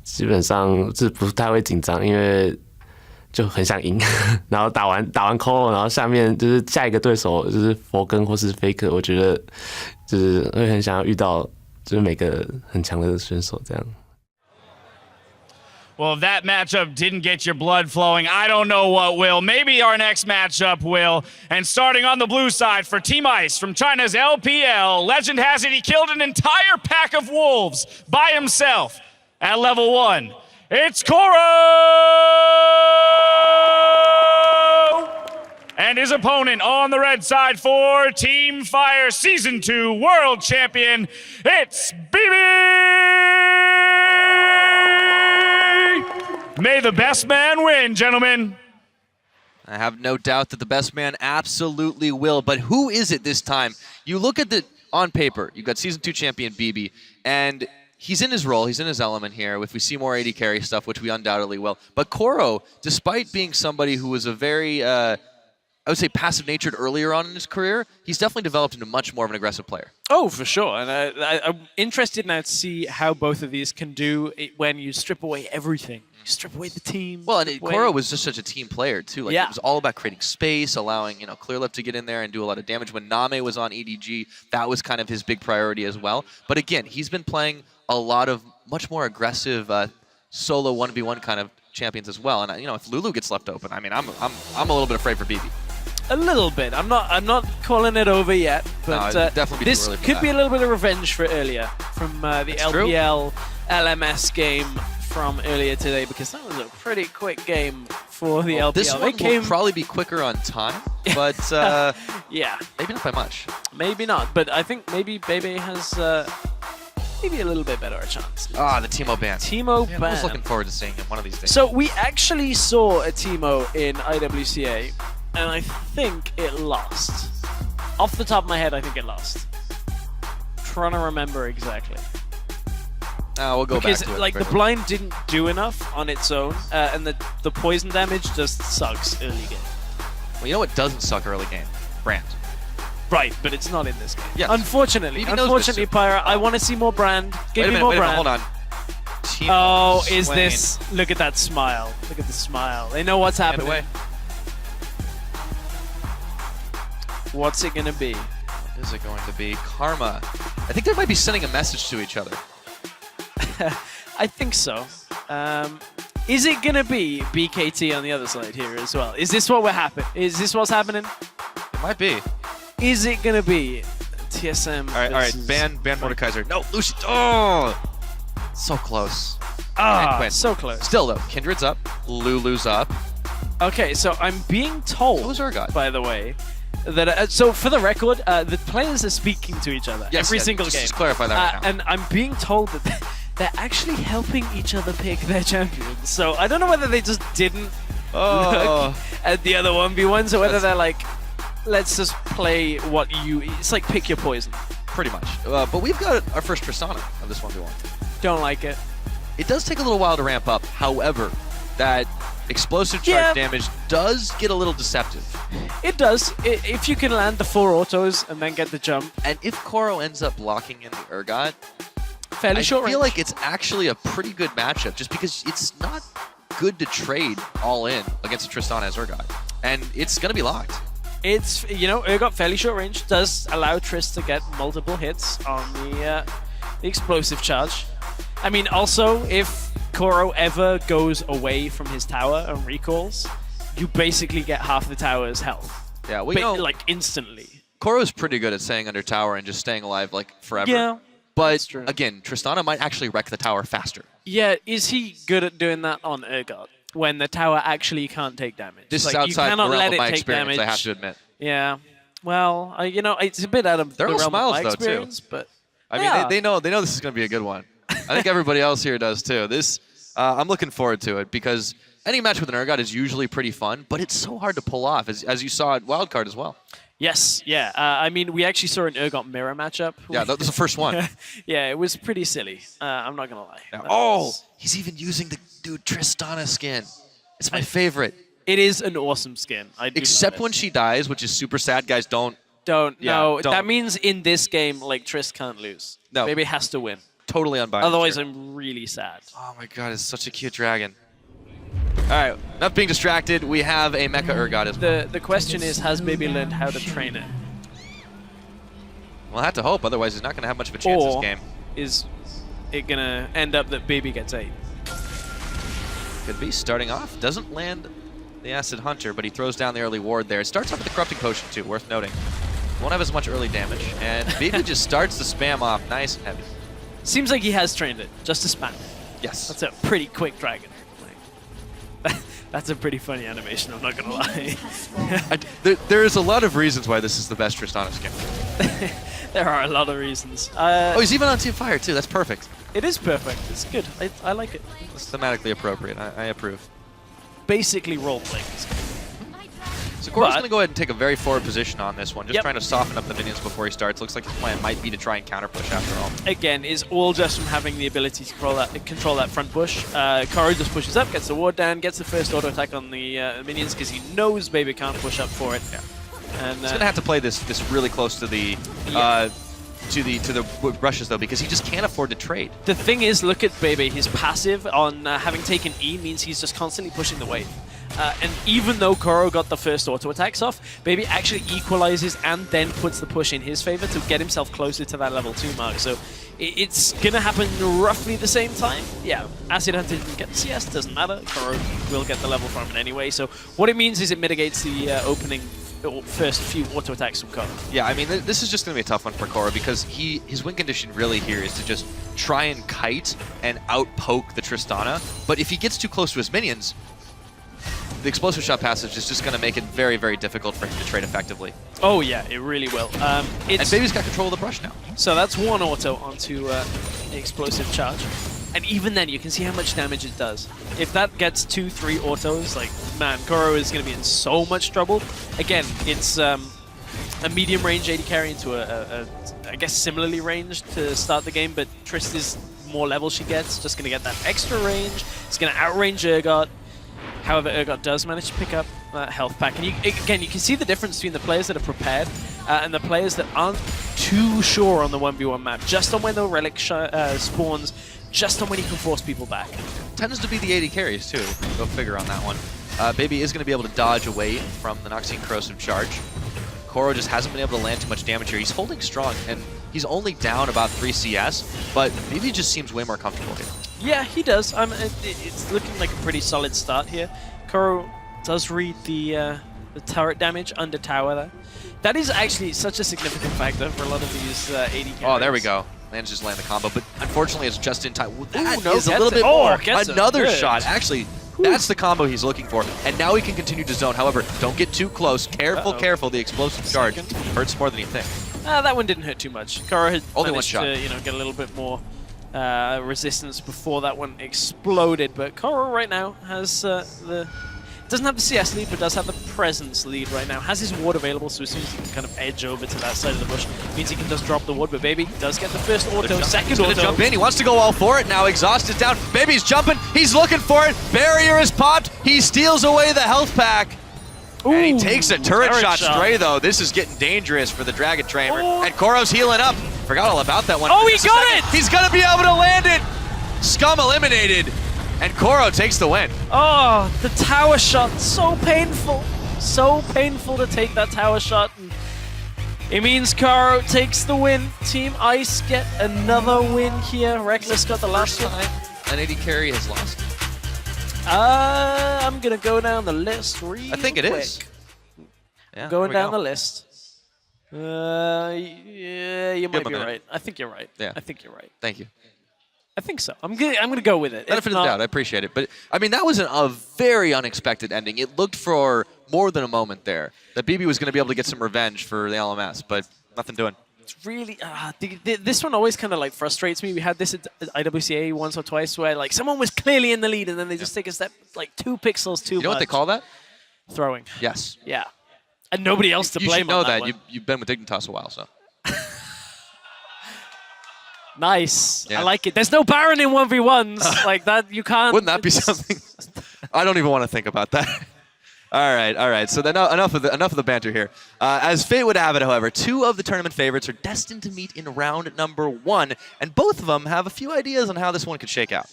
基本上是不太会紧张，因为就很想赢。然后打完 Koro， 然后下面就是下一个对手就是佛根或是 Faker， 我觉得就是会很想要遇到就是每个很强的选手这样。Well, if that matchup didn't get your blood flowing, I don't know what will. Maybe our next matchup will. And starting on the blue side for Team Ice from China's LPL, Legend has it. He killed an entire pack of wolves by himself at level 1. It's Koro! And his opponent on the red side for Team Fire Season 2 World Champion, it's Bebe! May the best man win, gentlemen. I have no doubt that the best man absolutely will, but who is it this time? You look at the on paper, you've got Season 2 champion Bebe, and he's in his role, he's in his element here. If we see more AD carry stuff, which we undoubtedly will. But Koro, despite being somebody who was a very, I would say passive-natured earlier on in his career, he's definitely developed into much more of an aggressive player. Oh, for sure. And I'm interested now to see how both of these can do it when you strip away everything. You strip away the team. Well, and Koro was just such a team player, too. Like, It was all about creating space, allowing, Clearleft to get in there and do a lot of damage. When Name was on EDG, that was kind of his big priority as well. But again, he's been playing a lot of much more aggressive solo 1v1 kind of champions as well. And, if Lulu gets left open, I mean, I'm a little bit afraid for Bebe. A little bit. I'm not calling it over yet, but no, definitely this could be a little bit of revenge for earlier from the LPL LMS game from earlier today, because that was a pretty quick game for the LPL. This one will probably be quicker on time, but yeah, maybe not by much. Maybe not, but I think maybe Bebe has maybe a little bit better a chance. Ah, the Teemo ban. Teemo ban. I was looking forward to seeing him one of these days. So we actually saw a Teemo in IWCA, and I think it lost. Off the top of my head, I think it lost. Trying to remember exactly. We'll go back to it. Because the blind didn't do enough on its own, and the poison damage just sucks early game. Well, you know what doesn't suck early game? Brand. Right, but it's not in this game. Yes. Unfortunately, Pyra, I want to see more Brand. Give me more Brand. Hold on. Oh, is this? Look at that smile. Look at the smile. They know what's happening. Away. What's it gonna be? What is it going to be? Karma. I think they might be sending a message to each other. I think so. Is it gonna be BKT on the other side here as well? Is this what we're happening? Is this what's happening? It might be. Is it gonna be TSM? All right. Ban Mordekaiser. No, Lucy. Oh, so close. So close. Still though, Kindred's up. Lulu's up. Okay, so I'm being told. Who's Urgot? By the way, that so for the record, the players are speaking to each other every single game. Just clarify that right now. And I'm being told that they're actually helping each other pick their champions. So I don't know whether they just didn't look at the other 1v1s, or whether they're like, let's just play what you... It's like pick your poison. Pretty much. But we've got our first Tristana of this 1v1. Don't like it. It does take a little while to ramp up. However, that explosive charge damage does get a little deceptive. It does. If you can land the 4 autos and then get the jump. And if Koro ends up blocking in the Urgot, fairly short range. I feel like it's actually a pretty good matchup, just because it's not good to trade all in against a Tristana as Urgot. And it's going to be locked. It's, Urgot fairly short range, does allow Trist to get multiple hits on the explosive charge. I mean, also, if Koro ever goes away from his tower and recalls, you basically get half the tower's health. Yeah, well, like instantly. Koro's pretty good at staying under tower and just staying alive like forever. Yeah, but again, Tristana might actually wreck the tower faster. Yeah, is he good at doing that on Urgot when the tower actually can't take damage? This is outside the realm of my experience, I have to admit. Yeah, well, it's a bit out of the realm of my experience, but I mean, they know this is going to be a good one. I think everybody else here does too. This, I'm looking forward to it, because any match with an Urgot is usually pretty fun, but it's so hard to pull off, as you saw at Wildcard as well. Yes, yeah. I mean, we actually saw an Urgot mirror matchup. Yeah, that was the first one. Yeah, it was pretty silly. I'm not going to lie. Yeah. He's even using the Tristana skin. It's my favorite. It is an awesome skin. Except when she dies, which is super sad. Guys, don't. No, that means in this game, like, Trist can't lose. No. Maybe has to win. totally unbiased. Otherwise, here. I'm really sad. Oh my god, it's such a cute dragon. All right, enough being distracted. We have a Mecha Urgot as well. The question is, has Bebe learned how to train it? We'll have to hope, otherwise he's not going to have much of a chance this game. Is it going to end up that Bebe gets 8? Could be. Starting off, doesn't land the Acid Hunter, but he throws down the early ward there. It starts off with the Corrupting Potion too, worth noting. Won't have as much early damage, and Bebe just starts to spam off nice and heavy. Seems like he has trained it, just to spam. Yes. That's a pretty quick dragon. That's a pretty funny animation, I'm not going to lie. There's a lot of reasons why this is the best Tristana skin. There are a lot of reasons. Oh, he's even on Team Fire too. That's perfect. It is perfect. It's good. I like it. It's thematically appropriate. I approve. Basically role-playing. So Koro's going to go ahead and take a very forward position on this one, just Yep. trying to soften up the minions before he starts. Looks like his plan might be to try and counter push after all. Again, is all just from having the ability to control that front push. Koro just pushes up, gets the ward down, gets the first auto attack on the minions because he knows Bebe can't push up for it. Yeah. And He's going to have to play this really close to the to the rushes though, because he just can't afford to trade. the thing is, look at Bebe. His passive on having taken E means he's just constantly pushing the wave. And even though Koro got the first auto attacks off, Bebe actually equalizes and then puts the push in his favor to get himself closer to that level 2 mark. So it's gonna happen roughly the same time. Yeah, Acid Hunter didn't get the CS, doesn't matter. Koro will get the level from it anyway. So what it means is it mitigates the opening first few auto attacks from Koro. Yeah, I mean, this is just going to be a tough one for Koro because his win condition really here is to just try and kite and out-poke the Tristana. But if he gets too close to his minions, the explosive shot passage is just going to make it very, very difficult for him to trade effectively. Oh yeah, it really will. And Bebe's got control of the brush now. So that's one auto onto the explosive charge. And even then, you can see how much damage it does. If that gets 2-3 autos, like, man, Koro is going to be in so much trouble. Again, it's a medium-range AD carry into I guess, similarly ranged to start the game, but Trist is more level she gets, just going to get that extra range. It's going to outrange Urgot. However, Urgot does manage to pick up that health pack. And again, you can see the difference between the players that are prepared and the players that aren't too sure on the 1v1 map, just on when the relic spawns, just on when he can force people back. Tends to be the AD carries too. Go figure on that one. Bebe is going to be able to dodge away from the Noxian Corrosive Charge. Koro just hasn't been able to land too much damage here. He's holding strong, and he's only down about 3 CS, but Bebe just seems way more comfortable here. Yeah, he does. It's looking like a pretty solid start here. Koro does read the turret damage under tower there. That is actually such a significant factor for a lot of these AD carries. Oh, there we go. Lands just land the combo, but unfortunately it's just in time. That no, is a little it. bit Oh, more. gets it. Another Good. shot. Actually, that's the combo he's looking for. And now he can continue to zone. However, don't get too close. Careful, careful. The explosive charge hurts more than you think. That one didn't hurt too much. Koro had Only managed one shot. to get a little bit more resistance before that one exploded. But Koro right now has doesn't have the CS lead, but does have the presence lead right now. Has his ward available, so as soon as he can kind of edge over to that side of the bush, means he can just drop the ward. But Bebe does get the first auto, second He's auto. gonna jump in. He wants to go all for it now. Exhaust is down. Bebe's jumping. He's looking for it. Barrier is popped. He steals away the health pack. And he takes a turret shot stray, though. This is getting dangerous for the Dragon Trainer. And Koro's healing up. Forgot all about that one. Oh, he got it! He's going to be able to land it. Scum eliminated. And Koro takes the win. Oh, the tower shot. So painful. So painful to take that tower shot. And it means Koro takes the win. Team Ice get another win here. Reckless got the last one. An AD carry has lost. I'm going to go down the list real I think it quick. is. Yeah, Going there we down go. the list. Yeah, you might him a be minute. right. I think you're right. Yeah. I think you're right. Thank you. I think so. I'm gonna go with it. Benefit of the doubt. I appreciate it. But, I mean, that was a very unexpected ending. It looked for more than a moment there that Bebe was going to be able to get some revenge for the LMS, but nothing doing. It's really this one always kind of like frustrates me. We had this at IWCA once or twice where like someone was clearly in the lead and then they just take a step like 2 pixels too much. You know what they call that? Throwing. Yes. Yeah. And nobody else to You blame should know on that that. one. You've been with Dignitas a while, so. Nice. Yeah. I like it. There's no Baron in 1v1s like that. You can't. Wouldn't that be something? I don't even want to think about that. All right. So then enough of the banter here. As fate would have it, however, 2 of the tournament favorites are destined to meet in round number 1, and both of them have a few ideas on how this one could shake out.